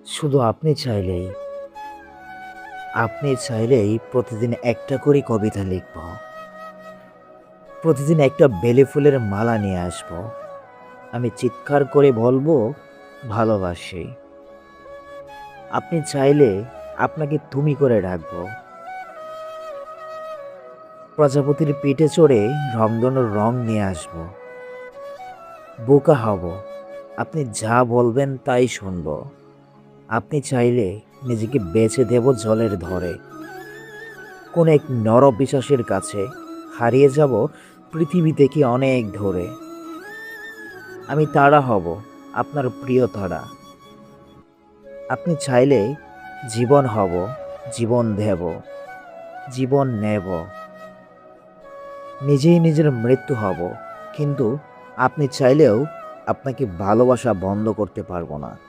শুধু আপনি চাইলেই প্রতিদিন একটা করে কবিতা লিখব। প্রতিদিন একটা বেলে ফুলের মালা নিয়ে আসব। আমি চিৎকার করে বলবো ভালোবাসি। আপনি চাইলে আপনাকে তুমি করে ডাকবো। প্রজাপতির পিঠে চড়ে রংধনুর রং নিয়ে আসব। বোকা হব, আপনি যা বলবেন তাই শুনব। আপনি চাইলে নিজেকে বেচে দেব জলের ধরে। কোন এক নরপিশাচের কাছে হারিয়ে যাব পৃথিবী থেকে অনেক দূরে। আমি তারা হব, আপনার প্রিয় তারা। আপনি চাইলে জীবন হব, জীবন দেব, জীবন নেব। নিজেই নিজের মৃত্যু হব, কিন্তু আপনি চাইলেও আপনাকে ভালোবাসা বন্ধ করতে পারবো না।